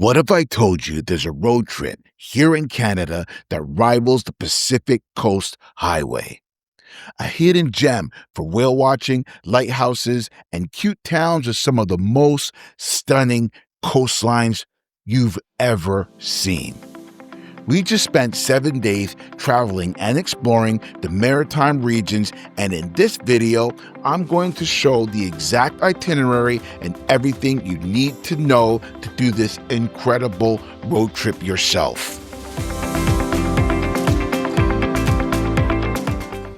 What if I told you there's a road trip here in Canada that rivals the Pacific Coast Highway? A hidden gem for whale watching, lighthouses, and cute towns with some of the most stunning coastlines you've ever seen. We just spent 7 days traveling and exploring the maritime regions, and in this video, I'm going to show the exact itinerary and everything you need to know to do this incredible road trip yourself.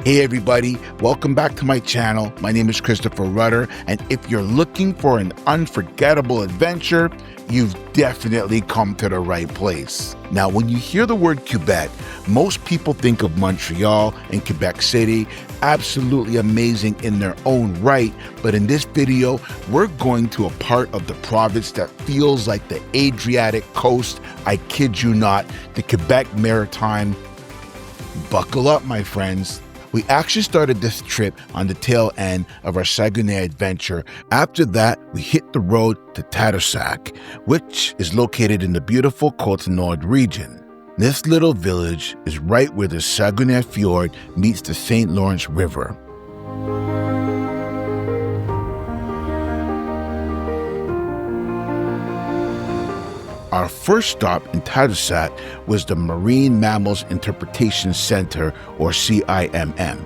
Hey everybody, welcome back to my channel. My name is Christopher Rudder, and if you're looking for an unforgettable adventure, you've definitely come to the right place. Now, when you hear the word Quebec, most people think of Montreal and Quebec City, absolutely amazing in their own right, but in this video, we're going to a part of the province that feels like the Adriatic coast. I kid you not, the Quebec Maritime. Buckle up, my friends. We actually started this trip on the tail end of our Saguenay adventure. After that, we hit the road to Tadoussac, which is located in the beautiful Côte-Nord region. This little village is right where the Saguenay Fjord meets the St. Lawrence River. Our first stop in Tadoussac was the Marine Mammals Interpretation Center, or CIMM.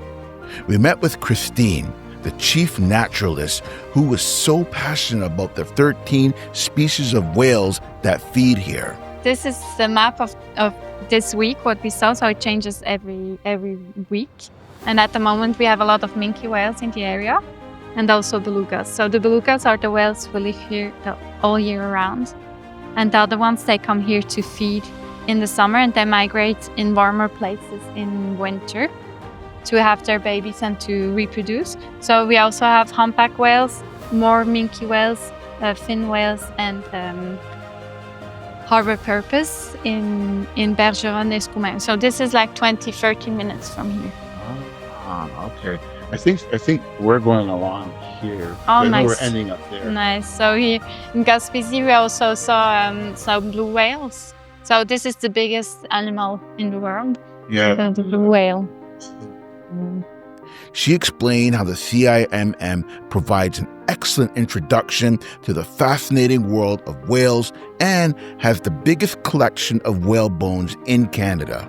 We met with Christine, the chief naturalist, who was so passionate about the 13 species of whales that feed here. This is the map of this week, what we saw, so it changes every week. And at the moment we have a lot of Minke whales in the area and also belugas. So the belugas are the whales who live here all year round. And the other ones, they come here to feed in the summer and they migrate in warmer places in winter to have their babies and to reproduce. So we also have humpback whales, more minke whales, fin whales, and harbor purpose in Bergeron and Escoumins. So this is like 20-30 minutes from here. Okay. I think we're going along here. Oh, nice. We're ending up there. Nice. So here in Gaspésie, we also saw some blue whales. So this is the biggest animal in the world. Yeah. The blue whale. She explained how the CIMM provides an excellent introduction to the fascinating world of whales and has the biggest collection of whale bones in Canada.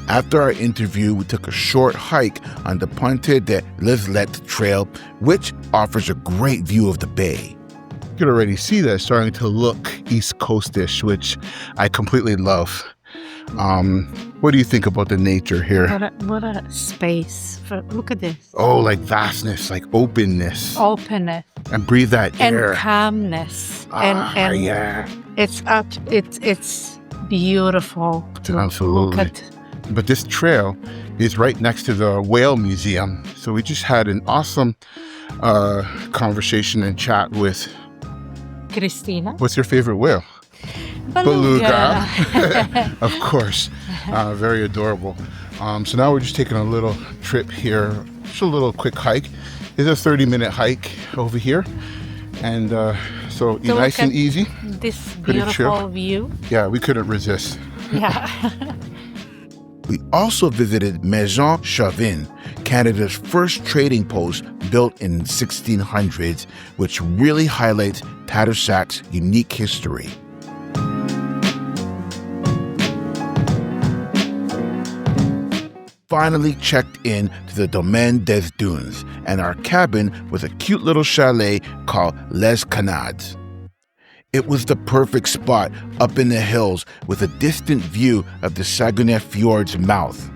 After our interview, we took a short hike on the Ponte de l'Islet Trail, which offers a great view of the bay. You can already see that it's starting to look East Coast-ish, which I completely love. What do you think about the nature here? What a space. Look at this. Oh, like vastness, like openness. Openness. And breathe that air. And calmness. And yeah. It's beautiful. Absolutely. Look at. But this trail is right next to the Whale Museum. So we just had an awesome conversation and chat with Christina. What's your favorite whale? Beluga. Of course. Very adorable. So now we're just taking a little trip here. Just a little quick hike. It's a 30-minute hike over here. And so nice and easy. This Pretty beautiful chill. view. Yeah, we couldn't resist. Yeah. We also visited Maison, Canada's first trading post built in 1600s, which really highlights Tadoussac's unique history. Finally checked in to the Domaine des Dunes and our cabin with a cute little chalet called Les Canades. It was the perfect spot up in the hills with a distant view of the Saguenay Fjord's mouth.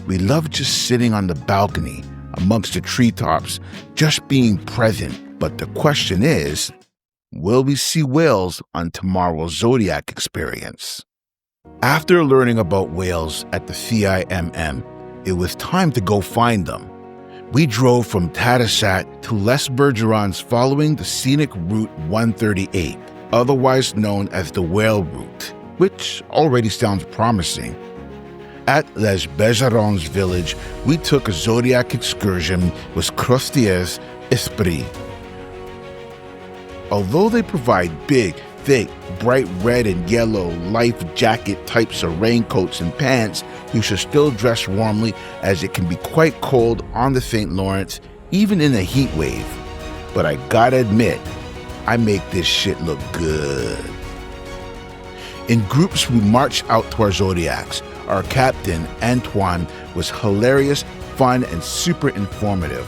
We loved just sitting on the balcony amongst the treetops, just being present. But the question is, will we see whales on tomorrow's Zodiac experience? After learning about whales at the CIMM, it was time to go find them. We drove from Tadoussac to Les Bergerons following the scenic Route 138. otherwise known as the Whale Route, which already sounds promising. At Les Bejarons village, we took a zodiac excursion with Crostiers Esprit. Although they provide big, thick, bright red and yellow life jacket types of raincoats and pants, you should still dress warmly as it can be quite cold on the St. Lawrence, even in a heat wave. But I gotta admit, I make this shit look good. In groups, we marched out to our zodiacs. Our captain, Antoine, was hilarious, fun, and super informative.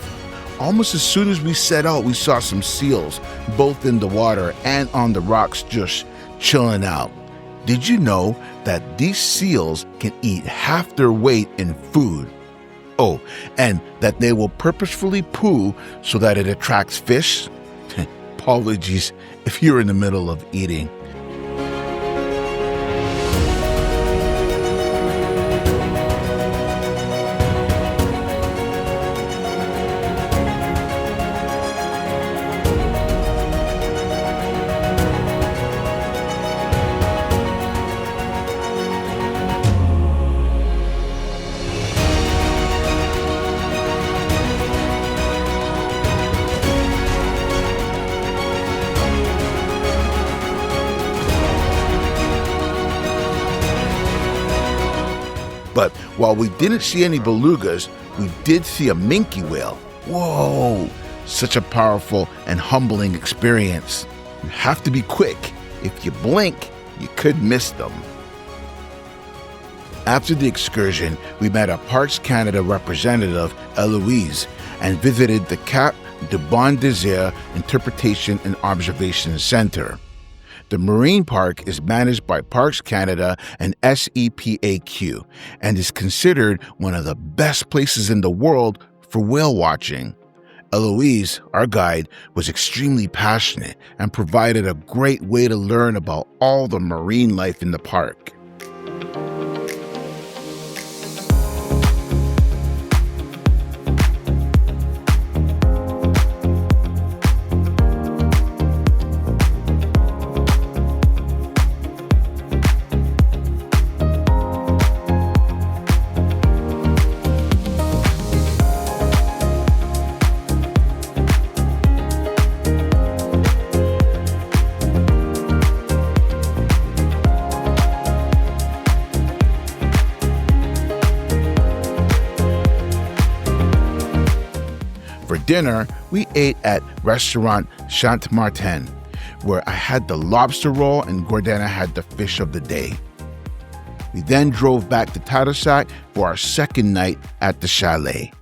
Almost as soon as we set out, we saw some seals, both in the water and on the rocks, just chilling out. Did you know that these seals can eat half their weight in food? Oh, and that they will purposefully poo so that it attracts fish? Apologies if you're in the middle of eating. But while we didn't see any belugas, we did see a minke whale. Whoa! Such a powerful and humbling experience. You have to be quick. If you blink, you could miss them. After the excursion, we met a Parks Canada representative, Eloise, and visited the Cap de Bon Désir Interpretation and Observation Center. The marine park is managed by Parks Canada and SEPAQ and is considered one of the best places in the world for whale watching. Eloise, our guide, was extremely passionate and provided a great way to learn about all the marine life in the park. For dinner, we ate at restaurant Chant Martin, where I had the lobster roll and Gordana had the fish of the day. We then drove back to Tadoussac for our second night at the chalet.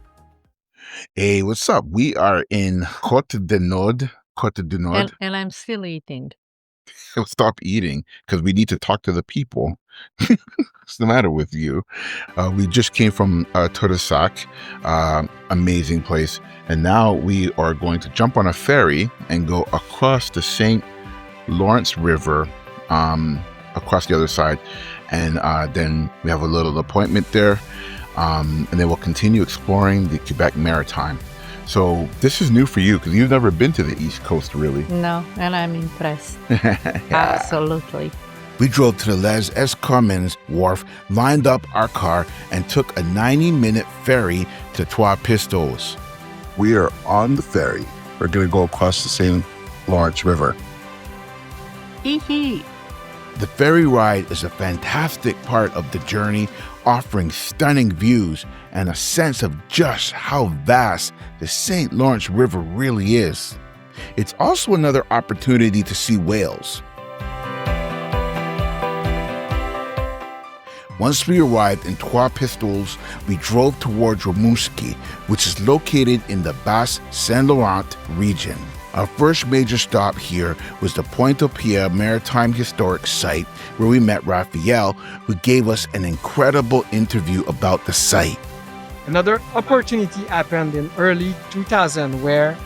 Hey, what's up? We are in Côte-Nord. And I'm still eating. Stop eating because we need to talk to the people. What's the matter with you? We just came from Tadoussac, amazing place. And now we are going to jump on a ferry and go across the St. Lawrence River, across the other side. And then we have a little appointment there. And then we'll continue exploring the Québec Maritime. So this is new for you because you've never been to the East Coast, really. No, and I'm impressed. Absolutely. We drove to the Les Escarmins wharf, lined up our car, and took a 90-minute ferry to Trois Pistoles. We are on the ferry. We're going to go across the St. Lawrence River. Hee-hee. The ferry ride is a fantastic part of the journey, offering stunning views and a sense of just how vast the St. Lawrence River really is. It's also another opportunity to see whales. Once we arrived in Trois Pistoles, we drove towards Rimouski, which is located in the Bas-Saint-Laurent region. Our first major stop here was the Pointe-au-Pierre Maritime Historic Site, where we met Raphael, who gave us an incredible interview about the site. Another opportunity happened in early 2000 where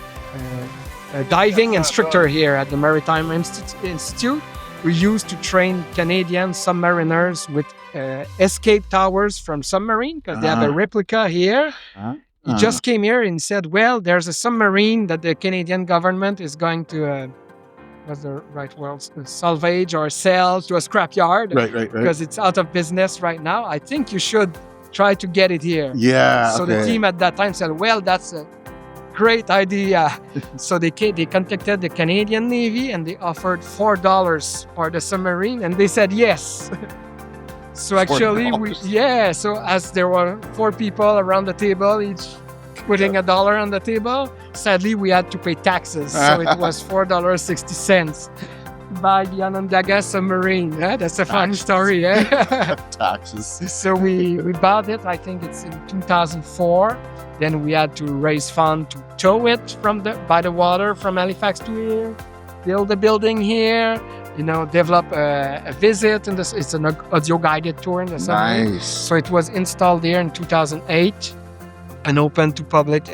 a diving instructor here at the Maritime Institute we used to train Canadian submariners with escape towers from submarine because they have a replica here. He just came here and said, well, there's a submarine that the Canadian government is going to what's the right word? Salvage or sell to a scrapyard. Right. Because it's out of business right now. I think you should try to get it here. Yeah. So the team at that time said, well, that's a great idea. So they contacted the Canadian Navy and they offered $4 for the submarine, and they said yes. So actually, so as there were 4 people around the table, each putting $1 on the table, sadly we had to pay taxes. So it was $4.60 by the Onondaga submarine. That's a fun story. Taxes. So we bought it, I think it's in 2004. Then we had to raise funds to tow it by the water from Halifax to here, build a building here, develop a visit. And it's an audio guided tour in the submarine. Nice. So it was installed here in 2008 and opened to public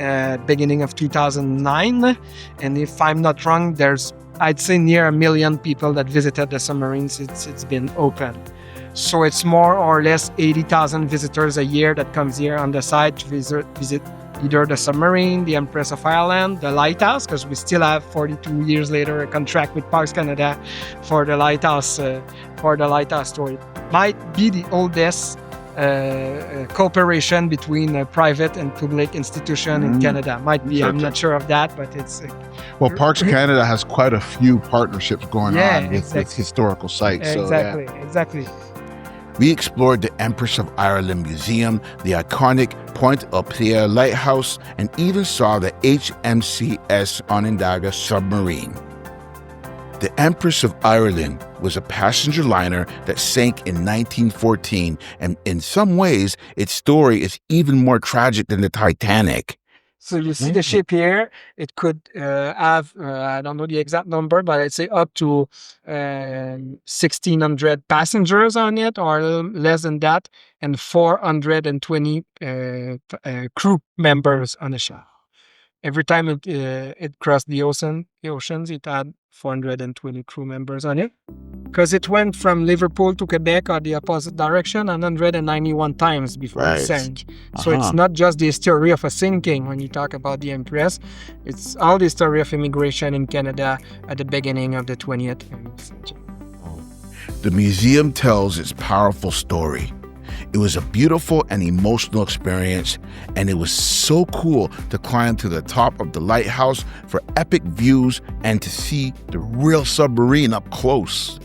beginning of 2009. And if I'm not wrong, there's, I'd say, near 1 million people that visited the submarines. It's been open. So it's more or less 80,000 visitors a year that comes here on the site to visit either the submarine, the Empress of Ireland, the lighthouse, because we still have 42 years later a contract with Parks Canada for the lighthouse tour. It might be the oldest cooperation between a private and public institution in Canada. Might be, I'm not sure of that, but it's... Well, Parks Canada has quite a few partnerships going on with historical sites. Exactly. We explored the Empress of Ireland Museum, the iconic Pointe-au-Pierre Lighthouse, and even saw the HMCS Onondaga submarine. The Empress of Ireland was a passenger liner that sank in 1914, and in some ways, its story is even more tragic than the Titanic. So you see the ship here, it could have, I don't know the exact number, but I'd say up to 1,600 passengers on it, or less than that, and 420 crew members on the ship. Every time it crossed the oceans, it had 420 crew members on it. Because it went from Liverpool to Quebec or the opposite direction 191 times before it sank. So it's not just the story of a sinking when you talk about the Empress. It's all the story of immigration in Canada at the beginning of the 20th century. The museum tells its powerful story. It was a beautiful and emotional experience, and it was so cool to climb to the top of the lighthouse for epic views and to see the real submarine up close.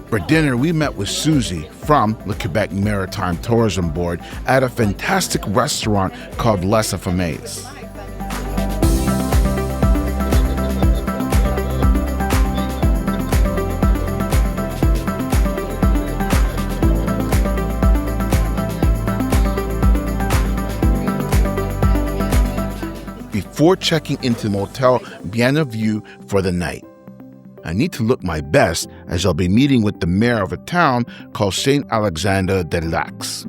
For dinner, we met with Susie from the Québec Maritime Tourism Board at a fantastic restaurant called Les Affamés. Before checking into Motel Bienvenue for the night, I need to look my best as I'll be meeting with the mayor of a town called Saint Alexander des Lacs.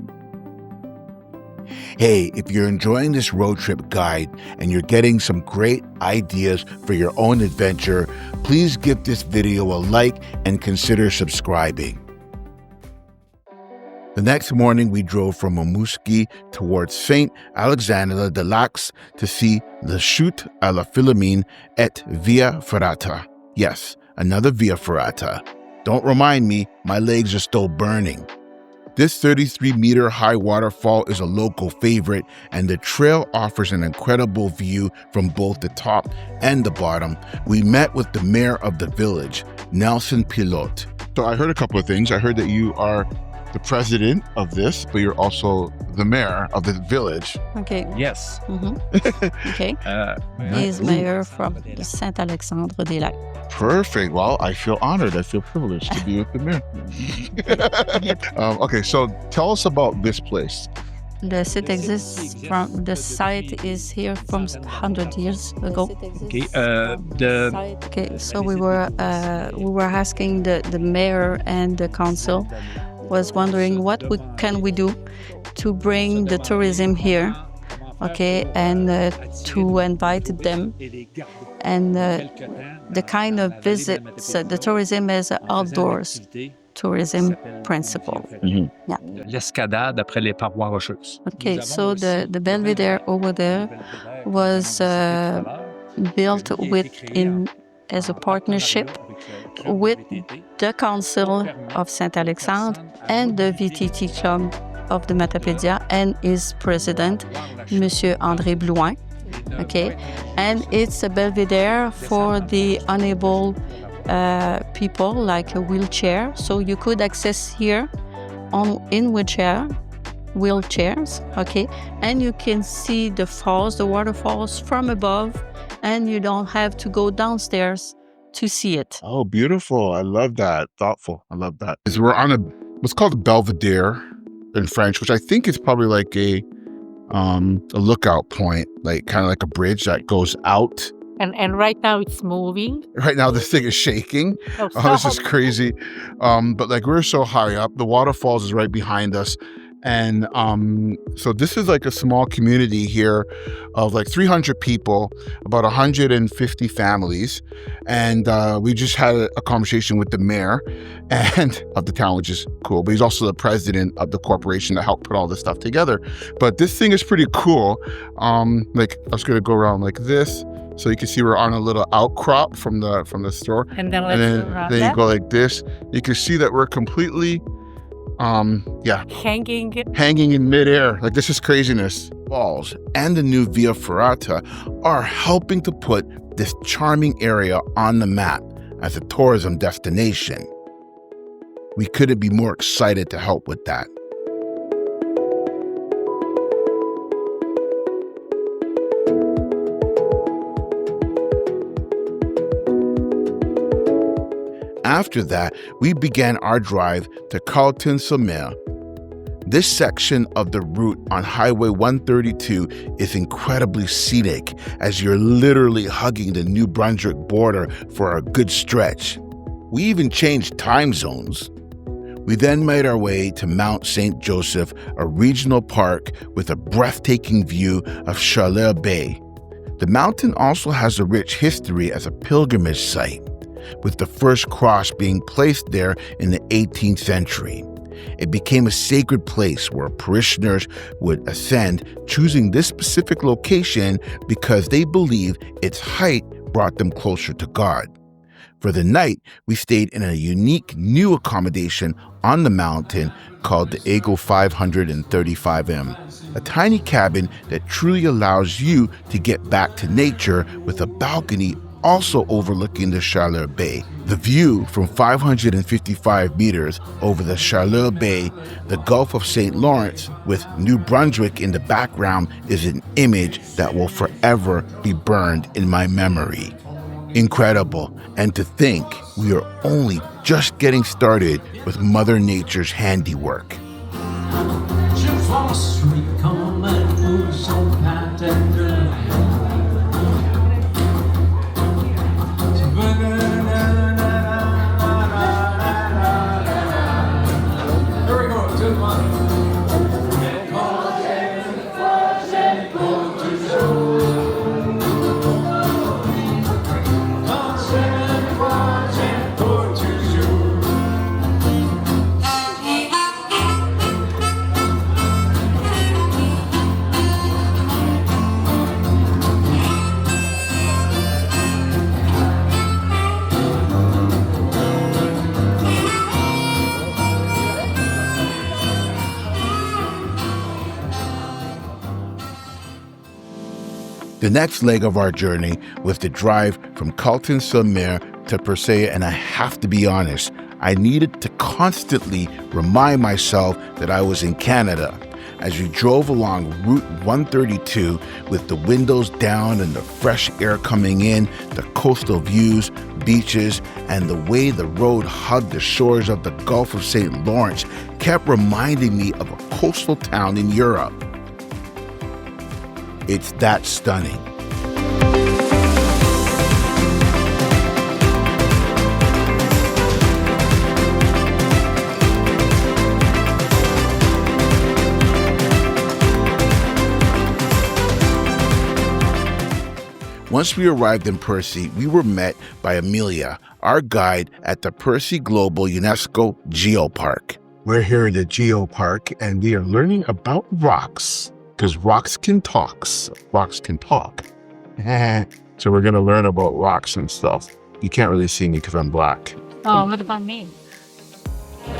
Hey, if you're enjoying this road trip guide and you're getting some great ideas for your own adventure, please give this video a like and consider subscribing. The next morning, we drove from Rimouski towards Saint Alexander des Lacs to see the Chute à la Philomène et Via Ferrata. Yes, another Via Ferrata. Don't remind me, my legs are still burning. This 33-meter high waterfall is a local favorite, and the trail offers an incredible view from both the top and the bottom. We met with the mayor of the village, Nelson Pilote. So I heard a couple of things. I heard that you are the president of this, but you're also the mayor of the village. Okay. Yes. Okay. He's mayor from Saint Alexandre des Lacs. Perfect. Well, I feel honored. I feel privileged to be with the mayor. Okay, so tell us about this place. The site exists from, the site is here from 100 years ago. Okay. Okay, so we were asking the mayor and the council was wondering what can we do to bring the tourism here, okay, and to invite them, and the kind of visits, the tourism is outdoors, tourism principle. L'escadade après les parois rocheuses. Okay, so the Belvedere over there was built as a partnership with the Council of Saint-Alexandre and the VTT Club of the Matapédia and his president, Monsieur André Blouin. Okay, and it's a belvedere for the unable people, like a wheelchair. So you could access here in wheelchairs, okay, and you can see the falls, the waterfalls from above, and you don't have to go downstairs to see it. Oh, beautiful. I love that. Thoughtful. I love that. We're on what's called a belvedere in French, which I think is probably like a lookout point, like kind of like a bridge that goes out. And right now it's moving. Right now this thing is shaking. Oh, this is crazy. But like we're so high up, the waterfalls is right behind us. And so this is like a small community here of like 300 people, about 150 families. And we just had a conversation with the mayor and of the town, which is cool. But he's also the president of the corporation that helped put all this stuff together. But this thing is pretty cool. Like I was gonna go around like this. So you can see we're on a little outcrop from the store. And then you go like this. You can see that we're completely hanging in midair. Like this is craziness. Falls and the new Via Ferrata are helping to put this charming area on the map as a tourism destination. We couldn't be more excited to help with that. After that, we began our drive to Côte-Nord. This section of the route on Highway 132 is incredibly scenic as you're literally hugging the New Brunswick border for a good stretch. We even changed time zones. We then made our way to Mont-Saint-Joseph, a regional park with a breathtaking view of Chaleur Bay. The mountain also has a rich history as a pilgrimage site, with the first cross being placed there in the 18th century. It became a sacred place where parishioners would ascend, choosing this specific location because they believed its height brought them closer to God. For the night, we stayed in a unique new accommodation on the mountain called the Ego 535M, a tiny cabin that truly allows you to get back to nature with a balcony also overlooking the Chaleur Bay. The view from 555 meters over the Chaleur Bay, the Gulf of St. Lawrence, with New Brunswick in the background, is an image that will forever be burned in my memory. Incredible. And to think we are only just getting started with Mother Nature's handiwork. The next leg of our journey was the drive from Côte-Nord to Percé, and I have to be honest, I needed to constantly remind myself that I was in Canada. As we drove along Route 132 with the windows down and the fresh air coming in, the coastal views, beaches, and the way the road hugged the shores of the Gulf of St. Lawrence kept reminding me of a coastal town in Europe. It's that stunning. Once we arrived in Percé, we were met by Amelia, our guide at the Percé Global UNESCO Geopark. We're here at the Geopark, and we are learning about rocks, because rocks can talk. So we're going to learn about rocks and stuff. You can't really see me because I'm black. Oh, what about me?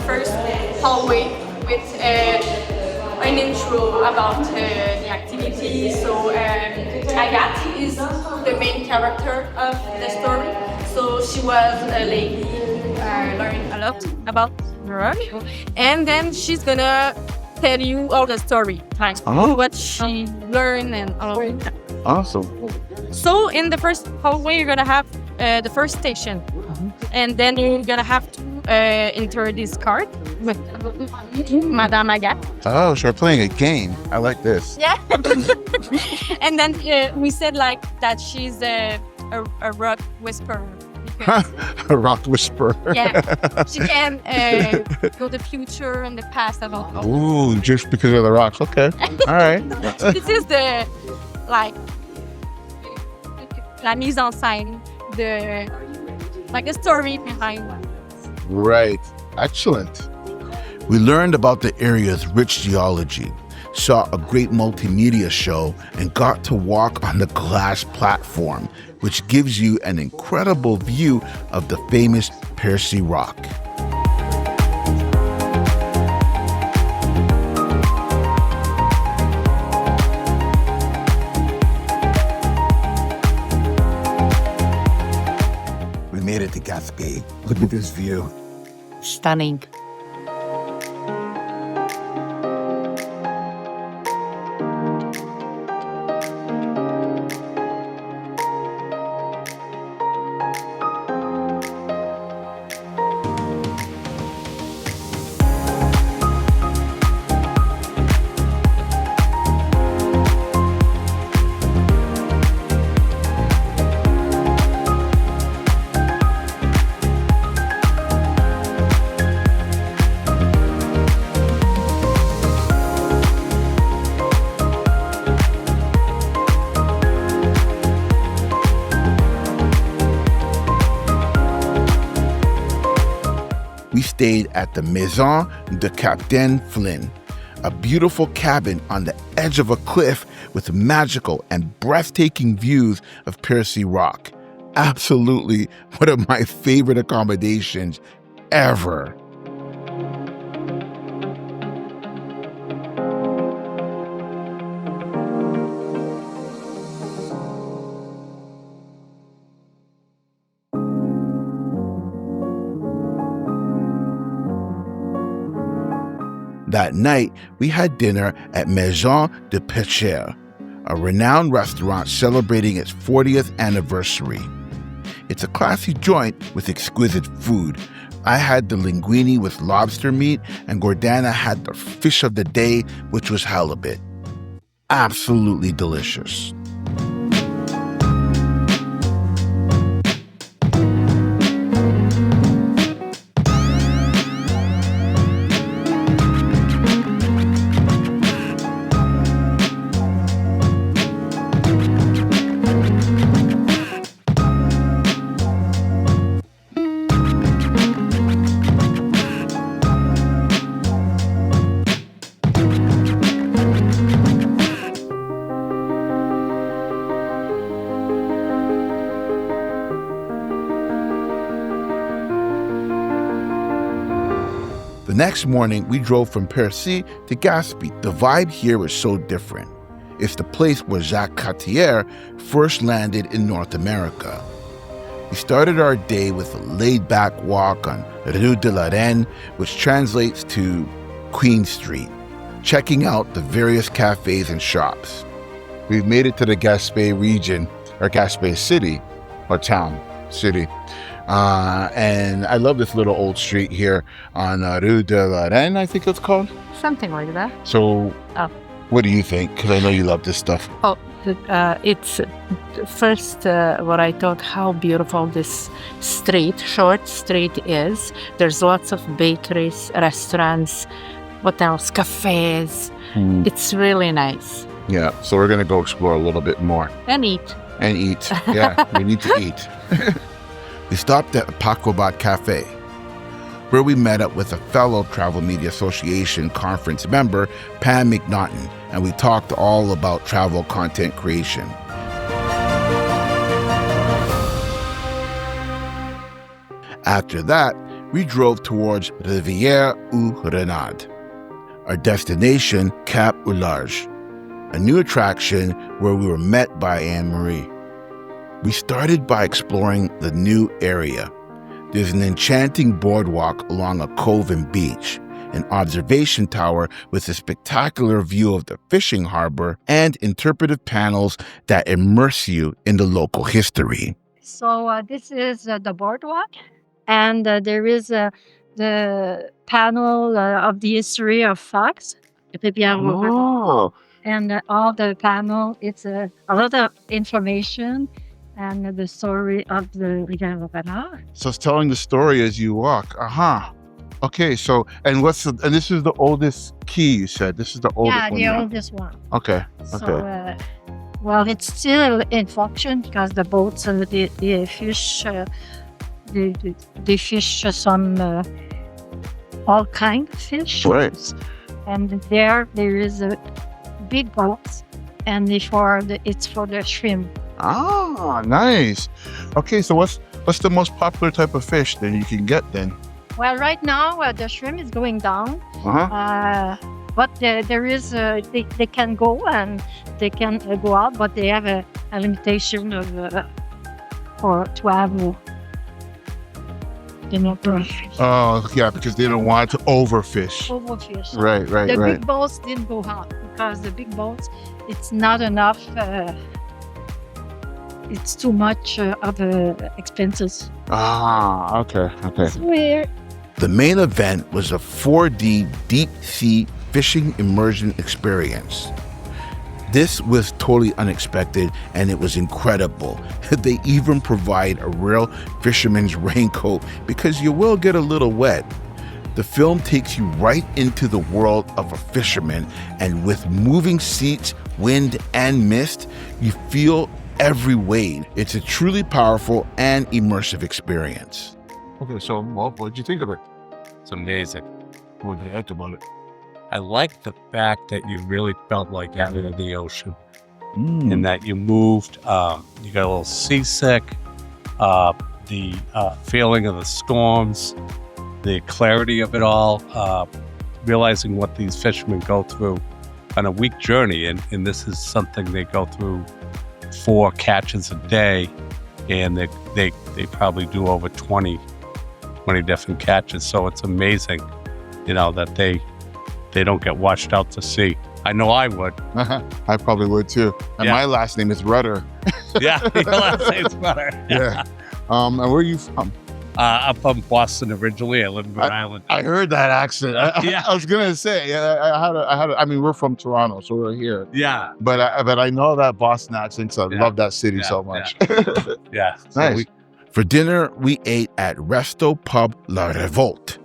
First hallway with an intro about the activity. So Agathe is the main character of the story. So she was a lady, learning a lot about rock, and then she's gonna tell you all the story, like what she learned and all of that. Awesome. So in the first hallway, you're gonna have the first station, and then you're gonna have to enter this card with Madame Agathe. Oh, so we're playing a game. I like this. Yeah. And then we said like that she's a rock whisperer. A rock whisperer. Yeah, she can go the future and the past about all. Ooh, just because of the rocks. Okay. All right. This is the like la mise en scène, the story behind it. Right. Excellent. We learned about the area's rich geology, saw a great multimedia show, and got to walk on the glass platform, which gives you an incredible view of the famous Percé rock. We made it to Gaspésie. Look at this view. Stunning. We stayed at the Maison de Captain Flynn, a beautiful cabin on the edge of a cliff with magical and breathtaking views of Percé rock. Absolutely one of my favorite accommodations ever. That night, we had dinner at Maison de Pêcheur, a renowned restaurant celebrating its 40th anniversary. It's a classy joint with exquisite food. I had the linguine with lobster meat, and Gordana had the fish of the day, which was halibut. Absolutely delicious. The next morning, we drove from Percé to Gaspé. The vibe here was so different. It's the place where Jacques Cartier first landed in North America. We started our day with a laid-back walk on Rue de la Reine, which translates to Queen Street, checking out the various cafes and shops. We've made it to the Gaspé region, or Gaspé city, or town, city. And I love this little old street here on Rue de la Reine, I think it's called. Something like that. So, what do you think? Because I know you love this stuff. Oh, it's first what I thought how beautiful this street, short street is. There's lots of bakeries, restaurants, what else? Cafes. It's really nice. Yeah, so we're going to go explore a little bit more. And eat. And eat. Yeah, we need to eat. we stopped at Pacobat Cafe, where we met up with a fellow Travel Media Association conference member, Pam McNaughton, and we talked all about travel content creation. After that, we drove towards Rivière-ou-Renard, our destination, Cap au Large, a new attraction where we were met by Anne-Marie. We started by exploring the new area. There's an enchanting boardwalk along a cove and beach, an observation tower with a spectacular view of the fishing harbor, and interpretive panels that immerse you in the local history. So this is the boardwalk, and there is the panel of the history of Fox. Oh, And all the panel, it's a lot of information and the story of the Rivière-au-Renard. so it's telling the story as you walk. Okay, so, and this is the oldest key, you said? This is the oldest Yeah, one? the now? oldest one. Okay, So, well, it's still in function because the boats, they fish, they fish some all kind of fish. Right. And there is a big boat, and it's for the shrimp. Ah, nice. Okay, so what's the most popular type of fish that you can get then? Well, right now the shrimp is going down, but there is they can go and they can go out, but they have a limitation of to have Oh, yeah, because they don't want to overfish. overfish. Right. The big boats didn't go out because the big boats, it's not enough. It's too much of expenses. Ah, okay. Where The main event was a 4D deep sea fishing immersion experience. This was totally unexpected and it was incredible. They even provide a real fisherman's raincoat because you will get a little wet. The film takes you right into the world of a fisherman, and with moving seats, wind, and mist, you feel every wave. It's a truly powerful and immersive experience. Okay, so what did you think of it? It's amazing. What did you like about it? I like the fact that you really felt like out in the ocean and that you moved. You got a little seasick, the feeling of the storms, the clarity of it all, realizing what these fishermen go through on a week journey. And this is something they go through 4 catches a day, and they probably do over 20 different catches. So it's amazing, that they don't get washed out to sea. I know I would. I probably would too. And my last name is Rudder. Yeah, your last name's Rudder. Yeah. And where are you from? I'm from Boston originally. I live in Rhode Island. I heard that accent. Yeah. I was gonna say, I mean, we're from Toronto, so we're here. Yeah. But I know that Boston accent, so I love that city so much. Yeah. Nice. For dinner, we ate at Resto Pub La Revolte.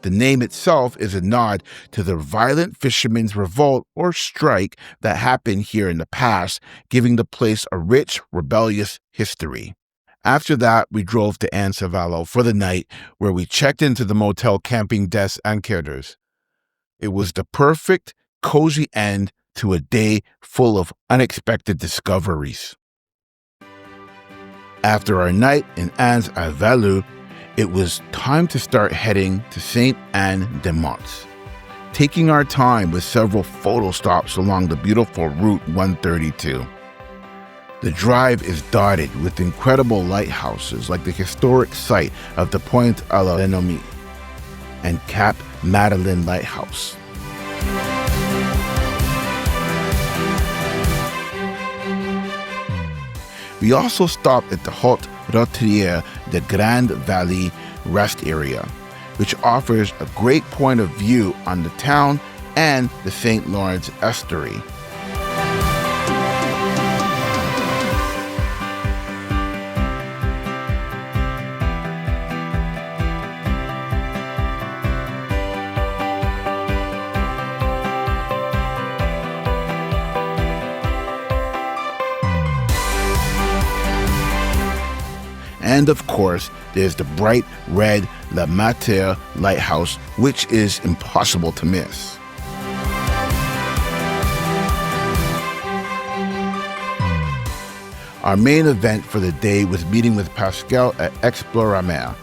The name itself is a nod to the violent fishermen's revolt or strike that happened here in the past, giving the place a rich, rebellious history. After that, we drove to Anne-Saint-Malo for the night, where we checked into the motel Camping des Enquêteurs. It was the perfect, cozy end to a day full of unexpected discoveries. After our night in Anse-à-Valou, it was time to start heading to Sainte-Anne-des-Monts, taking our time with several photo stops along the beautiful Route 132. The drive is dotted with incredible lighthouses like the historic site of the Pointe à la Renommée and Cap Madeleine Lighthouse. We also stopped at the Haute Rotrière de Grande Vallée rest area, which offers a great point of view on the town and the St. Lawrence estuary. And of course, there's the bright red La Mater lighthouse, which is impossible to miss. Our main event for the day was meeting with Pascal at Exploramer.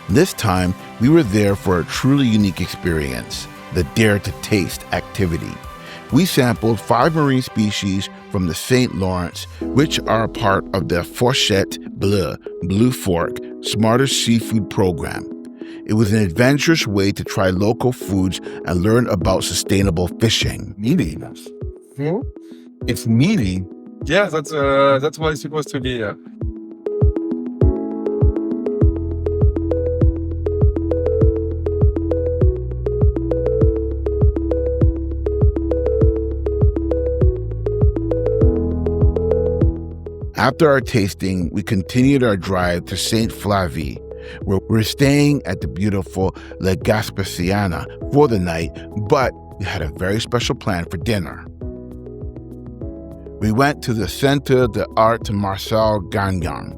This time, we were there for a truly unique experience, the Dare to Taste activity. We sampled 5 marine species from the St. Lawrence, which are a part of the Unforgettable Blue Fork Smarter Seafood program. It was an adventurous way to try local foods and learn about sustainable fishing. Meaty. It's meaty. Yeah, that's what it's supposed to be. Yeah. After our tasting, we continued our drive to St. Flavie, where we're staying at the beautiful La Gaspésie for the night, but we had a very special plan for dinner. We went to the Centre d'Art Marcel Gagnon,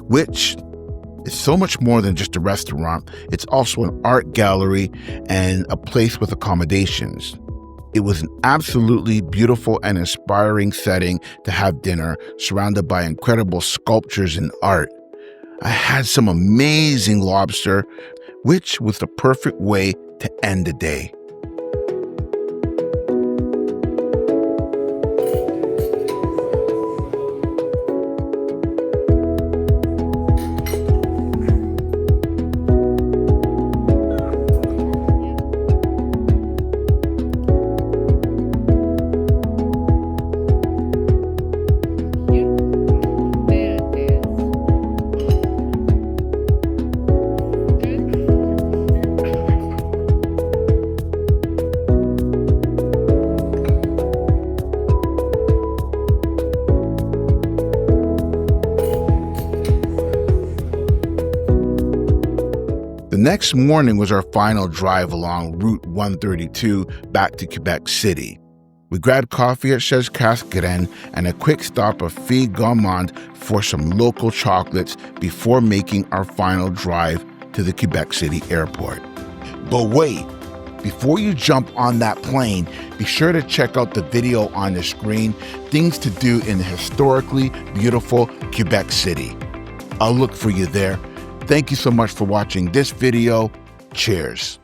which is so much more than just a restaurant. It's also an art gallery and a place with accommodations. It was an absolutely beautiful and inspiring setting to have dinner, surrounded by incredible sculptures and art. I had some amazing lobster, which was the perfect way to end the day. The next morning was our final drive along Route 132 back to Quebec City. We grabbed coffee at Chez Cascaren and a quick stop of Fille Gourmand for some local chocolates before making our final drive to the Quebec City airport. But wait, before you jump on that plane, be sure to check out the video on the screen, things to do in the historically beautiful Quebec City. I'll look for you there. Thank you so much for watching this video. Cheers.